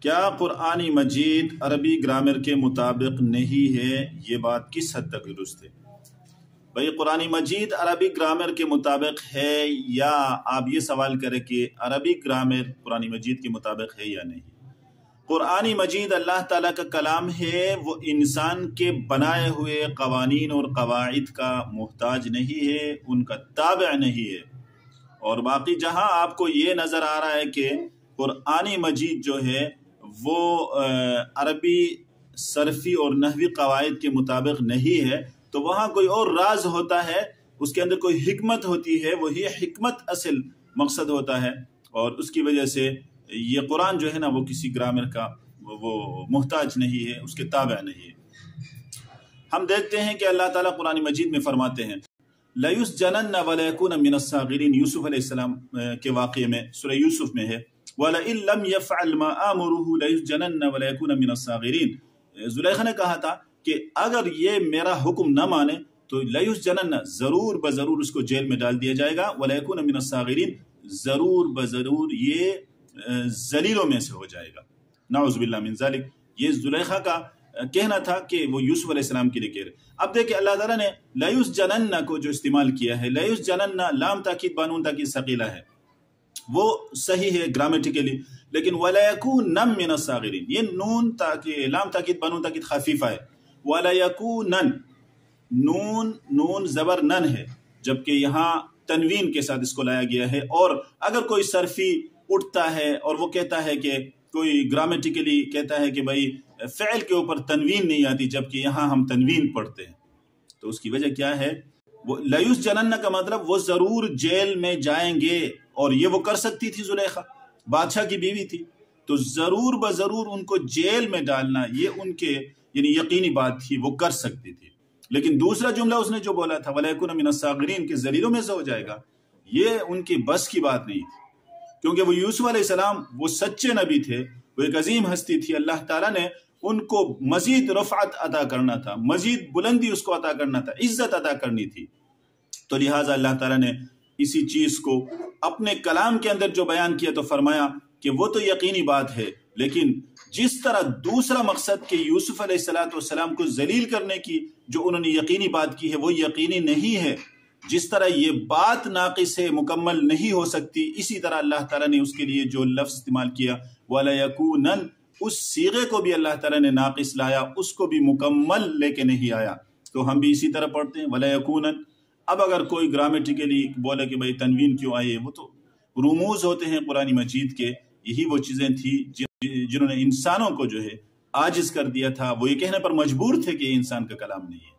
کیا قرآن مجید عربی گرامر کے مطابق نہیں ہے؟ یہ بات کس حد تک درست ہے؟ بھئی قرآن مجید عربی گرامر کے مطابق ہے، یا آپ یہ سوال کریں کہ عربی گرامر قرآن مجید کے مطابق ہے یا نہیں؟ قرآن مجید اللہ تعالیٰ کا کلام ہے، وہ انسان کے بنائے ہوئے قوانین اور قواعد کا محتاج نہیں ہے، ان کا تابع نہیں ہے۔ اور باقی جہاں آپ کو یہ نظر آ رہا ہے کہ قرآن مجید جو ہے وہ عربی صرفی اور نحوی قواعد کے مطابق نہیں ہے، تو وہاں کوئی اور راز ہوتا ہے، اس کے اندر کوئی حکمت ہوتی ہے، وہی حکمت اصل مقصد ہوتا ہے، اور اس کی وجہ سے یہ قرآن جو ہے نا وہ کسی گرامر کا وہ محتاج نہیں ہے، اس کے تابع نہیں ہے۔ ہم دیکھتے ہیں کہ اللہ تعالیٰ قرآن مجید میں فرماتے ہیں لَيُسْجَنَنَّ وَلَيَكُونَ مِنَ الصَّاغِرِينَ، یوسف علیہ السلام کے واقعے میں سورہ یوسف میں ہے، وَلَئِن لَمْ يَفْعَلْ مَا آمُرُهُ لَيُسْجَنَنَّ وَلَيَكُونَ مِنَ الصَّاغِرِينَ۔ زلیخا نے کہا تھا کہ اگر یہ میرا حکم نہ مانے تو لَيُسْجَنَنَّ، ضرور بضرور اس کو جیل میں ڈال دیا جائے گا، وَلَيَكُونَ مِنَ الصَّاغِرِينَ، ضرور بضرور یہ ذلیلوں میں سے ہو جائے گا، نعوذ باللہ من ذالک۔ یہ زلیخا کا کہنا تھا کہ وہ یوسف علیہ السلام کے لیے کہہ رہے۔ اب دیکھیں اللہ تعالیٰ نے لَيُسْجَنَنَّ کو جو استعمال کیا ہے، لَيُسْجَنَنَّ لام تاکید بانون تاکید ثقیلہ ہے، وہ صحیح ہے گرامیٹیکلی، لیکن وَلَيَكُونَ مِنَ الصَّاغِرِينَ، یہ نون لام تاکید بانون تاکید خفیفہ ہے، وَلَيَكُونَ نون زبر نن ہے، جبکہ یہاں تنوین کے ساتھ اس کو لایا گیا ہے۔ اور اگر کوئی صرفی اٹھتا ہے اور وہ کہتا ہے کہ کوئی گرامیٹیکلی کہتا ہے کہ بھائی فعل کے اوپر تنوین نہیں آتی، جبکہ یہاں ہم تنوین پڑھتے ہیں، تو اس کی وجہ کیا ہے؟ وہ لَيُسْجَنَنَّ کا مطلب وہ ضرور جیل میں جائیں گے، اور یہ وہ کر سکتی تھی، زلیخا بادشاہ کی بیوی تھی، تو ضرور بضرور ان کو جیل میں ڈالنا یہ ان کے یعنی یقینی بات تھی، وہ کر سکتی تھی۔ لیکن دوسرا جملہ اس نے جو بولا تھا وَلَيَكُونَ مِنَ الصَّاغِرِينَ کے ذلیلوں میں سے ہو جائے گا، یہ ان کی بس کی بات نہیں تھی، کیونکہ وہ یوسف علیہ السلام وہ سچے نبی تھے، وہ ایک عظیم ہستی تھی، اللہ تعالیٰ نے ان کو مزید رفعت عطا کرنا تھا، مزید بلندی اس کو عطا کرنا تھا، عزت عطا کرنی تھی، تو لہٰذا اللہ تعالیٰ نے اسی چیز کو اپنے کلام کے اندر جو بیان کیا تو فرمایا کہ وہ تو یقینی بات ہے، لیکن جس طرح دوسرا مقصد کہ یوسف علیہ السلام کو ذلیل کرنے کی جو انہوں نے یقینی بات کی ہے وہ یقینی نہیں ہے، جس طرح یہ بات ناقص ہے، مکمل نہیں ہو سکتی، اسی طرح اللہ تعالیٰ نے اس کے لیے جو لفظ استعمال کیا وَلَيَكُونَنَّ، اس صیغے کو بھی اللہ تعالیٰ نے ناقص لایا، اس کو بھی مکمل لے کے نہیں آیا، تو ہم بھی اسی طرح پڑھتے ہیں وَلَيَكُونَنَّ۔ اب اگر کوئی گرامیٹیکلی بولے کہ بھائی تنوین کیوں آئی ہے، وہ تو رموز ہوتے ہیں قرآن مجید کے، یہی وہ چیزیں تھی جنہوں نے انسانوں کو جو ہے عاجز کر دیا تھا، وہ یہ کہنے پر مجبور تھے کہ یہ انسان کا کلام نہیں ہے۔